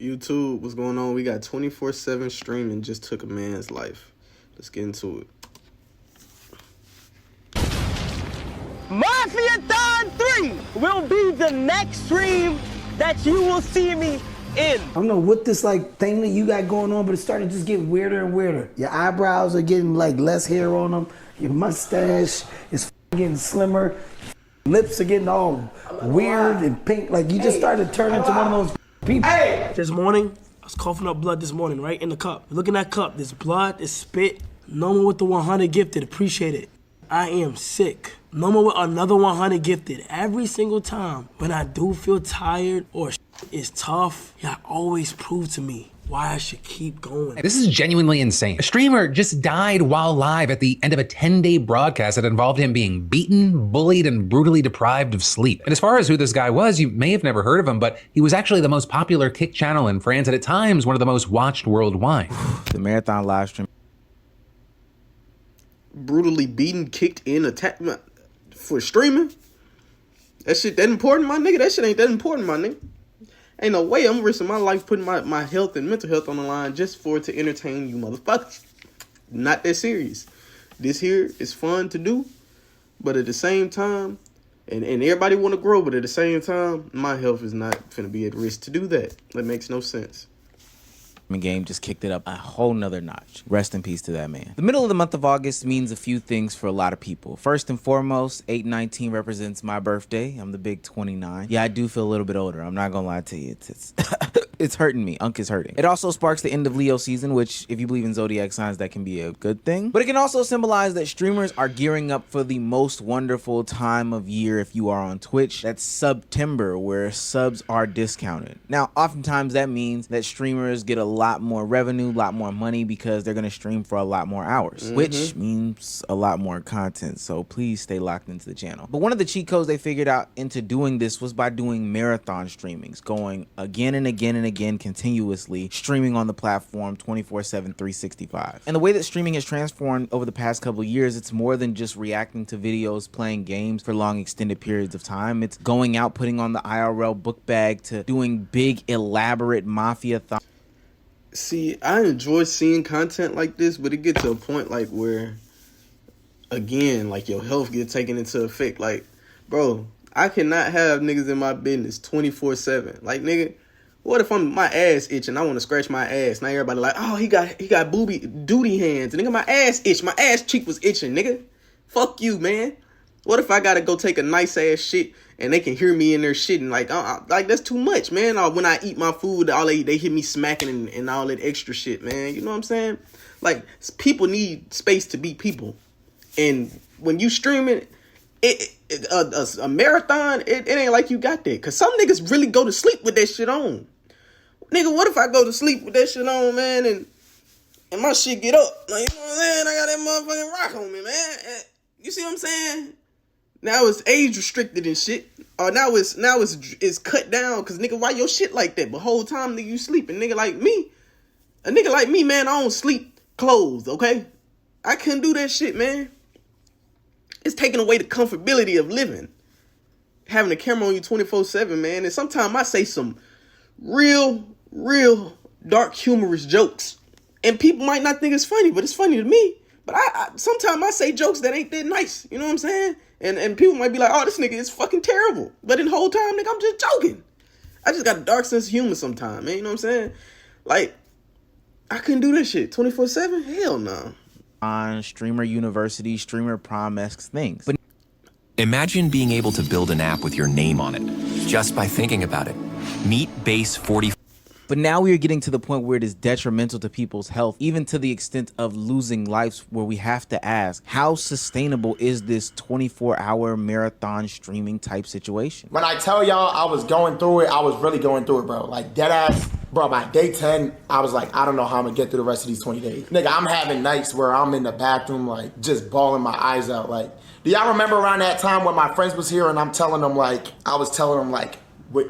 YouTube, what's going on? We got 24/7 streaming just took a man's life. Let's get into it. Mafia Don 3 will be the next stream that you will see me in. I don't know what this thing that you got going on, but it's starting to just get weirder and weirder. Your eyebrows are getting less hair on them. Your mustache is getting slimmer. Lips are getting all weird and pink. You just started to turn into one of those people. This morning, I was coughing up blood this morning, right in the cup. Look in that cup. There's blood, there's spit. No more with the 100 gifted. Appreciate it. I am sick. No more with another 100 gifted. Every single time when I do feel tired or is tough, y'all always prove to me why I should keep going. This is genuinely insane. A streamer just died while live at the end of a 10-day broadcast that involved him being beaten, bullied, and brutally deprived of sleep. And as far as who this guy was, you may have never heard of him, but he was actually the most popular Kick channel in France and at times one of the most watched worldwide. The marathon live stream. Brutally beaten, kicked in, attacked for streaming? That shit that important, my nigga? That shit ain't that important, my nigga. Ain't no way I'm risking my life putting my health and mental health on the line just for it to entertain you motherfuckers. Not that serious. This here is fun to do, but at the same time, and everybody want to grow, but at the same time, my health is not finna be at risk to do that. That makes no sense. Game just kicked it up a whole nother notch. Rest in peace to that man. The middle of the month of August means a few things for a lot of people. First and foremost, 8/19 represents my birthday. I'm the big 29. Yeah, I do feel a little bit older. I'm not gonna lie to you. It's it's hurting me. Unk is hurting. It also sparks the end of Leo season, which if you believe in zodiac signs, that can be a good thing. But it can also symbolize that streamers are gearing up for the most wonderful time of year if you are on Twitch. That's September, where subs are discounted. Now, oftentimes that means that streamers get a lot more revenue, a lot more money because they're gonna stream for a lot more hours, which means a lot more content. So please stay locked into the channel. But one of the cheat codes they figured out into doing this was by doing marathon streamings, going again and again and again continuously, streaming on the platform 24/7, 365. And the way that streaming has transformed over the past couple of years, it's more than just reacting to videos, playing games for long extended periods of time. It's going out, putting on the IRL book bag, to doing big elaborate mafia thons. See, I enjoy seeing content like this, but it gets to a point where, again, your health gets taken into effect. Bro, I cannot have niggas in my business 24/7. Nigga, what if my ass itching? I want to scratch my ass. Now everybody oh, he got booby duty hands. Nigga, my ass itch. My ass cheek was itching, nigga. Fuck you, man. What if I gotta go take a nice ass shit and they can hear me in their shit and that's too much, man. When I eat my food, they hear me smacking and all that extra shit, man. You know what I'm saying? People need space to be people, and when you streaming a marathon, it ain't like you got that. Cause some niggas really go to sleep with that shit on. Nigga, what if I go to sleep with that shit on, man, and my shit get up? You know what I'm saying? I got that motherfucking rock on me, man. You see what I'm saying? Now it's age restricted and shit. Or now it's cut down. Cause nigga, why your shit like that? But whole time nigga you sleeping. A nigga like me, man, I don't sleep clothed, okay? I couldn't do that shit, man. It's taking away the comfortability of living. Having a camera on you 24/7, man. And sometimes I say some real dark humorous jokes. And people might not think it's funny, but it's funny to me. But I sometimes I say jokes that ain't that nice. You know what I'm saying? And people might be like, oh, this nigga is fucking terrible. But in the whole time, nigga, I'm just joking. I just got a dark sense of humor sometimes, man. You know what I'm saying? I couldn't do that shit 24/7. Hell no. On streamer university, streamer prom-esque things. But imagine being able to build an app with your name on it, just by thinking about it. Meet Base 40. But now we are getting to the point where it is detrimental to people's health, even to the extent of losing lives, where we have to ask, how sustainable is this 24-hour marathon streaming type situation? When I tell y'all I was going through it, I was really going through it, bro. Dead ass. Bro, by day 10, I was like, I don't know how I'm gonna get through the rest of these 20 days. Nigga, I'm having nights where I'm in the bathroom, just bawling my eyes out. Do y'all remember around that time when my friends was here and I'm telling them, I was telling them,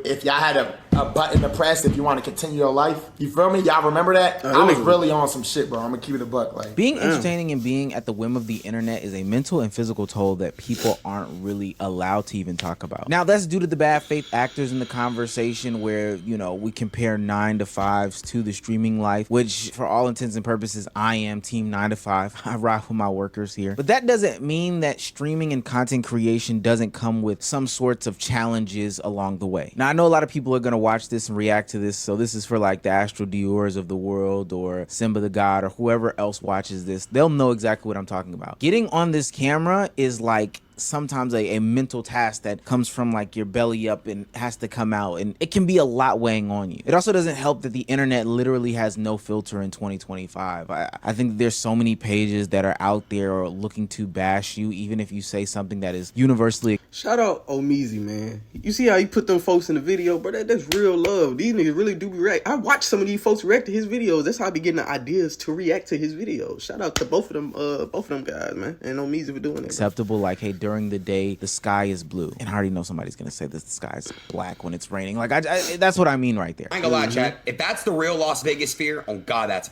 if y'all had a a button to press if you want to continue your life. You feel me? Y'all remember that? I was really on some shit, bro. I'm gonna keep it a buck. Like, being entertaining and being at the whim of the internet is a mental and physical toll that people aren't really allowed to even talk about. Now, that's due to the bad faith actors in the conversation where, you know, we compare 9 to 5s to the streaming life, which for all intents and purposes, I am team 9 to 5. I rock with my workers here. But that doesn't mean that streaming and content creation doesn't come with some sorts of challenges along the way. Now, I know a lot of people are going to watch this and react to this, so this is for like the Astro Diors of the world or Simba the God or whoever else watches this. They'll know exactly what I'm talking about. Getting on this camera is like sometimes a mental task that comes from like your belly up and has to come out, and it can be a lot weighing on you. It also doesn't help that the internet literally has no filter in 2025. I think there's so many pages that are out there or looking to bash you, even if you say something that is universally. Shout out Omeezy, man. You see how he put them folks in the video, bro? That's real love. These niggas really do react. I watch some of these folks react to his videos. That's how I be getting the ideas to react to his videos. Shout out to both of them guys, man, and Omeezy for doing it. Acceptable, like, hey, during the day the sky is blue, and I already know somebody's gonna say that the sky is black when it's raining. Like, I that's what I mean right there. I ain't gonna lie, chat. If that's the real Las Vegas fear, oh god, that's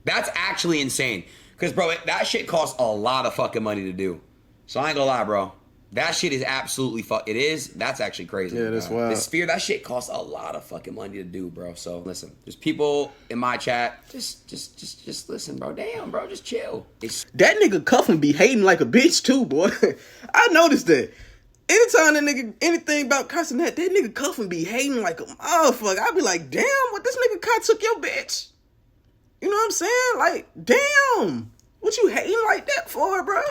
actually insane. Because bro, that shit costs a lot of fucking money to do. So I ain't gonna lie, bro. That shit is absolutely it is. That's actually crazy. Yeah, that's wild. The sphere, that shit costs a lot of fucking money to do, bro. So listen, there's people in my chat. Just listen, bro. Damn, bro, just chill. That nigga Cuffin be hating like a bitch too, boy. I noticed that. Anytime that nigga anything about cussing that nigga Cuffin be hating like a motherfucker. I be like, damn, what this nigga Kai took your bitch? You know what I'm saying? Like, damn, what you hating like that for, bro?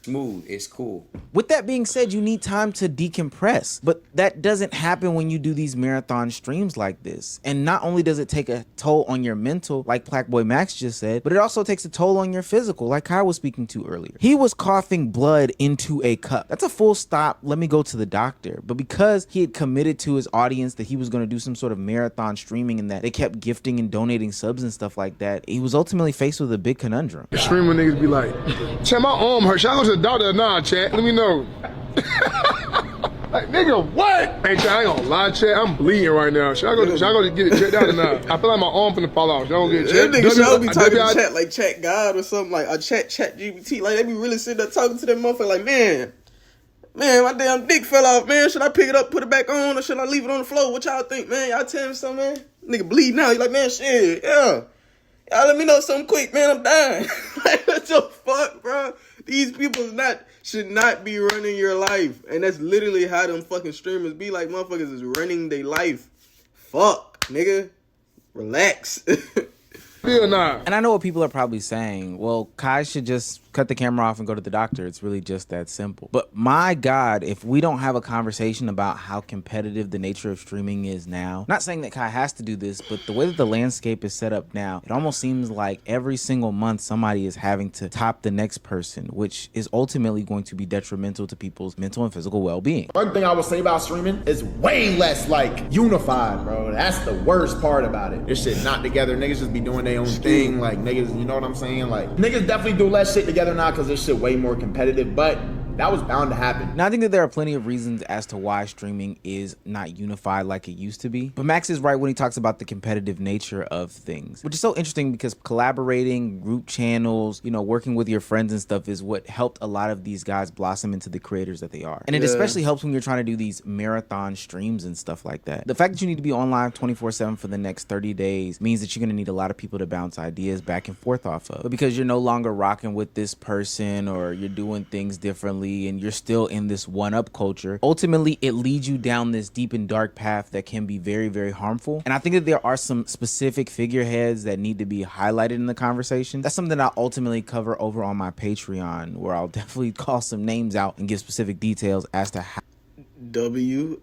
Smooth, it's cool. With that being said, you need time to decompress, but that doesn't happen when you do these marathon streams like this. And not only does it take a toll on your mental, like Blackboy Max just said, but it also takes a toll on your physical, like Kai was speaking to earlier. He was coughing blood into a cup. That's a full stop. Let me go to the doctor. But because he had committed to his audience that he was going to do some sort of marathon streaming and that they kept gifting and donating subs and stuff like that, he was ultimately faced with a big conundrum. Streamer niggas be like, chat, my arm hurts. Should I go to the doctor? Nah, chat. Let me know. Like, nigga, what? Hey, chat, I ain't gonna lie, chat. I'm bleeding right now. Should I go to get it checked out or not? I feel like my arm finna fall off. Should I go get it checked? That nigga should be talking to chat like Chat God or something, like a chat GPT. Like, they be really sitting there talking to that motherfucker like, man, my damn dick fell off, man. Should I pick it up, put it back on, or should I leave it on the floor? What y'all think, man? Y'all tell me something, man. Nigga bleed now. He like, man, shit, yeah. Y'all let me know something quick, man. I'm dying. Like, what the fuck, bro? These people should not be running your life. And that's literally how them fucking streamers be. Like, motherfuckers is running their life. Fuck, nigga. Relax. And I know what people are probably saying. Well, Kai should just cut the camera off and go to the doctor. It's really just that simple. But my God, if we don't have a conversation about how competitive the nature of streaming is now, not saying that Kai has to do this, but the way that the landscape is set up now, it almost seems like every single month somebody is having to top the next person, which is ultimately going to be detrimental to people's mental and physical well-being. One thing I would say about streaming is way less like unified, bro. That's the worst part about it. This shit not together. Niggas just be doing their own thing. Like, niggas, you know what I'm saying? Like, niggas definitely do less shit together now because this shit way more competitive, but that was bound to happen. Now, I think that there are plenty of reasons as to why streaming is not unified like it used to be. But Max is right when he talks about the competitive nature of things, which is so interesting because collaborating, group channels, you know, working with your friends and stuff is what helped a lot of these guys blossom into the creators that they are. And it especially helps when you're trying to do these marathon streams and stuff like that. The fact that you need to be online 24/7 for the next 30 days means that you're going to need a lot of people to bounce ideas back and forth off of. But because you're no longer rocking with this person or you're doing things differently, and you're still in this one-up culture, ultimately it leads you down this deep and dark path that can be very, very harmful. And I think that there are some specific figureheads that need to be highlighted in the conversation. That's something I'll ultimately cover over on my Patreon, where I'll definitely call some names out and give specific details as to how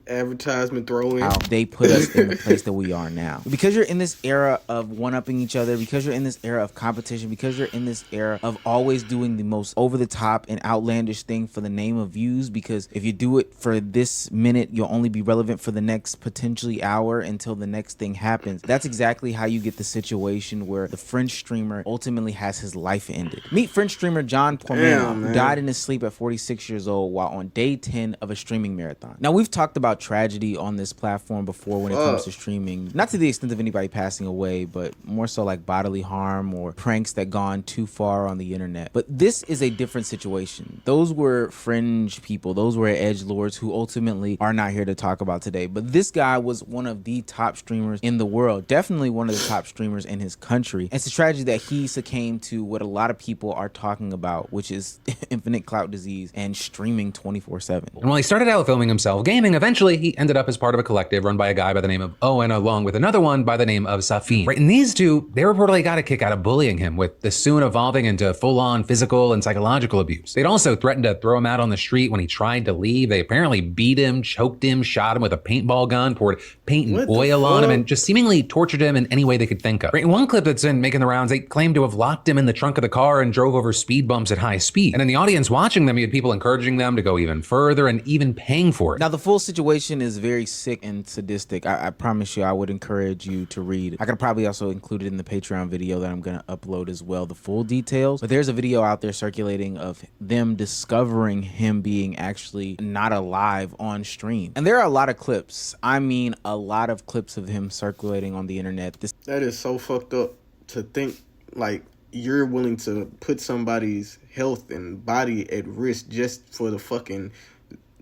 advertisement throw-in. How they put us in the place that we are now. Because you're in this era of one-upping each other, because you're in this era of competition, because you're in this era of always doing the most over-the-top and outlandish thing for the name of views, because if you do it for this minute, you'll only be relevant for the next potentially hour until the next thing happens. That's exactly how you get the situation where the French streamer ultimately has his life ended. Meet French streamer John Pormel, who died in his sleep at 46 years old while on day 10 of a streaming marathon. Marathon. Now, we've talked about tragedy on this platform before when it comes to streaming. Not to the extent of anybody passing away, but more so like bodily harm or pranks that gone too far on the internet. But this is a different situation. Those were fringe people. Those were edgelords who ultimately are not here to talk about today. But this guy was one of the top streamers in the world. Definitely one of the top streamers in his country. It's a tragedy that he succumbed to what a lot of people are talking about, which is infinite clout disease and streaming 24/7. And while he started out filming himself gaming, eventually he ended up as part of a collective run by a guy by the name of Owen, along with another one by the name of Safin. Right, and these two, they reportedly got a kick out of bullying him, with this soon evolving into full-on physical and psychological abuse. They'd also threatened to throw him out on the street when he tried to leave. They apparently beat him, choked him, shot him with a paintball gun, poured paint and oil on him, and just seemingly tortured him in any way they could think of. Right, in one clip that's been making the rounds, they claimed to have locked him in the trunk of the car and drove over speed bumps at high speed. And in the audience watching them, you had people encouraging them to go even further and even paying for it. Now, the full situation is very sick and sadistic. I promise you, I would encourage you to read. I could probably also include it in the Patreon video that I'm going to upload as well, the full details. But there's a video out there circulating of them discovering him being actually not alive on stream. And there are a lot of clips. I mean, a lot of clips of him circulating on the internet. That is so fucked up to think, like, you're willing to put somebody's health and body at risk just for the fucking...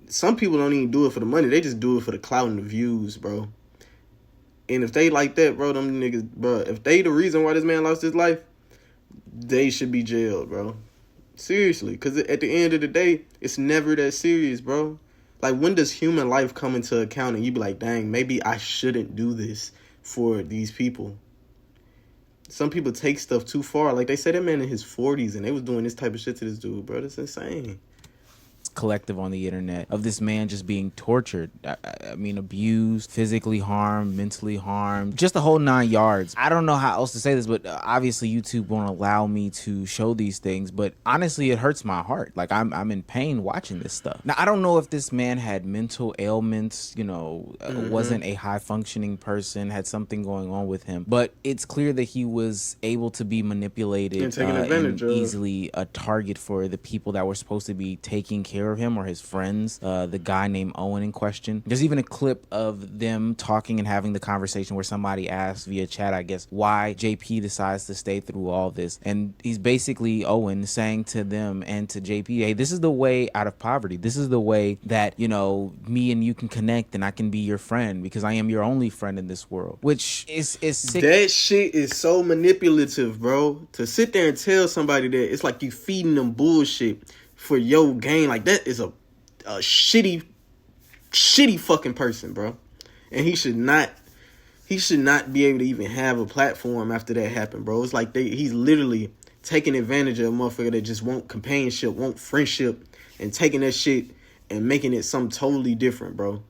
Some people don't even do it for the money. They just do it for the clout and the views, bro. And if they like that, bro, them niggas, bro, if they the reason why this man lost his life, they should be jailed, bro. Seriously, because at the end of the day, it's never that serious, bro. Like, when does human life come into account and you be like, dang, maybe I shouldn't do this for these people? Some people take stuff too far. Like, they said that man in his 40s and they was doing this type of shit to this dude, bro. That's insane. Collective on the internet of this man just being tortured. I mean, abused, physically harmed, mentally harmed, just the whole 9 yards. I don't know how else to say this, but obviously YouTube won't allow me to show these things, but honestly, it hurts my heart. Like, I'm in pain watching this stuff. Now, I don't know if this man had mental ailments, you know, wasn't a high functioning person, had something going on with him, but it's clear that he was able to be manipulated and taken advantage of. Easily a target for the people that were supposed to be taking care of him or his friends, the guy named Owen in question. There's even a clip of them talking and having the conversation where somebody asked via chat, I guess, why JP decides to stay through all this. And he's basically, Owen, saying to them and to JP, hey, this is the way out of poverty. This is the way that, you know, me and you can connect and I can be your friend because I am your only friend in this world. Which is sick. That shit is so manipulative, bro. To sit there and tell somebody that, it's like you feeding them bullshit for your gain. Like, that is a shitty fucking person, bro. And he should not be able to even have a platform after that happened, bro. It's like he's literally taking advantage of a motherfucker that just want companionship, want friendship, and taking that shit and making it something totally different, bro.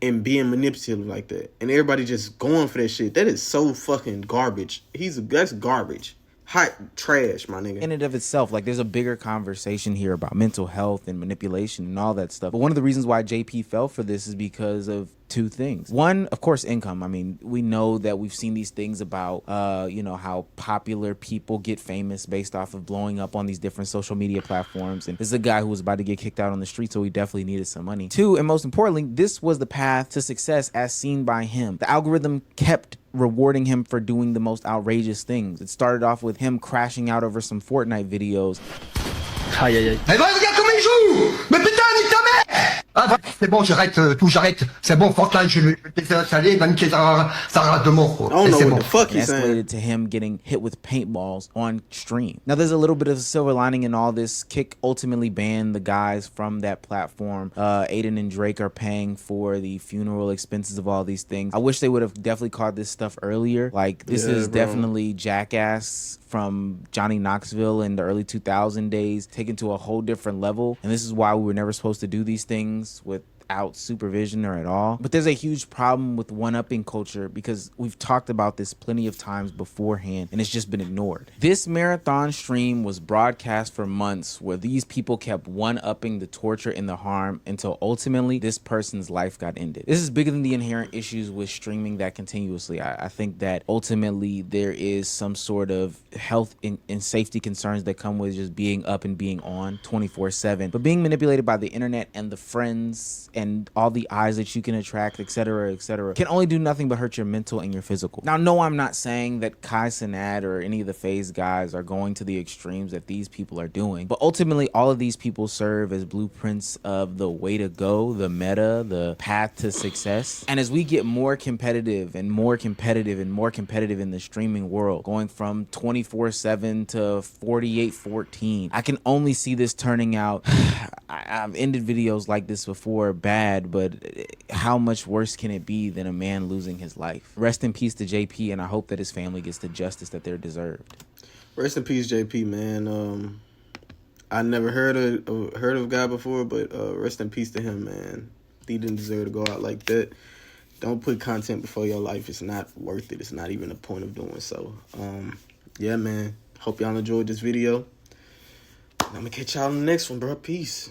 And being manipulative like that. And everybody just going for that shit. That is so fucking garbage. That's garbage. Hot trash, my nigga. In and of itself, like, there's a bigger conversation here about mental health and manipulation and all that stuff. But one of the reasons why JP fell for this is because of two things. One, of course, income. I mean, we know that we've seen these things about, you know, how popular people get famous based off of blowing up on these different social media platforms. And this is a guy who was about to get kicked out on the street, so he definitely needed some money. Two, and most importantly, this was the path to success as seen by him. The algorithm kept rewarding him for doing the most outrageous things. It started off with him crashing out over some Fortnite videos. Aïe aïe aïe. Eh ben regarde comme il joue. Mais putain, nique ta mère. Ah c'est bon, j'arrête tout, j'arrête. C'est bon, Fortnite, je vais désinstaller, va niquer ça rate de mort. I don't know what the fuck he's saying. Escalated to him getting hit with paintballs on stream. Now, there's a little bit of a silver lining in all this. Kick ultimately banned the guys from that platform. Aiden and Drake are paying for the funeral expenses of all these things. I wish they would have definitely caught this stuff earlier. Like, this is definitely Jackass from Johnny Knoxville in the early 2000 days, taken to a whole different level. And this is why we were never supposed to do these things without supervision or at all. But there's a huge problem with one-upping culture because we've talked about this plenty of times beforehand and it's just been ignored. This marathon stream was broadcast for months where these people kept one-upping the torture and the harm until ultimately this person's life got ended. This is bigger than the inherent issues with streaming that continuously. I think that ultimately there is some sort of health and safety concerns that come with just being up and being on 24/7. But being manipulated by the internet and the friends and all the eyes that you can attract, etc., can only do nothing but hurt your mental and your physical. Now, no, I'm not saying that Kai Cenat or any of the FaZe guys are going to the extremes that these people are doing, but ultimately all of these people serve as blueprints of the way to go, the meta, the path to success. And as we get more competitive and more competitive and more competitive in the streaming world, going from 24/7 to 48/14, I can only see this turning out. I've ended videos like this before bad, but how much worse can it be than a man losing his life? Rest in peace to JP, and I hope that his family gets the justice that they're deserved. Rest in peace, JP, man. I never heard of God before, but rest in peace to him, man. He didn't deserve to go out like that. Don't put content before your life. It's not worth it. It's not even a point of doing so. Yeah, man. Hope y'all enjoyed this video. I'm gonna catch y'all in the next one, bro. Peace.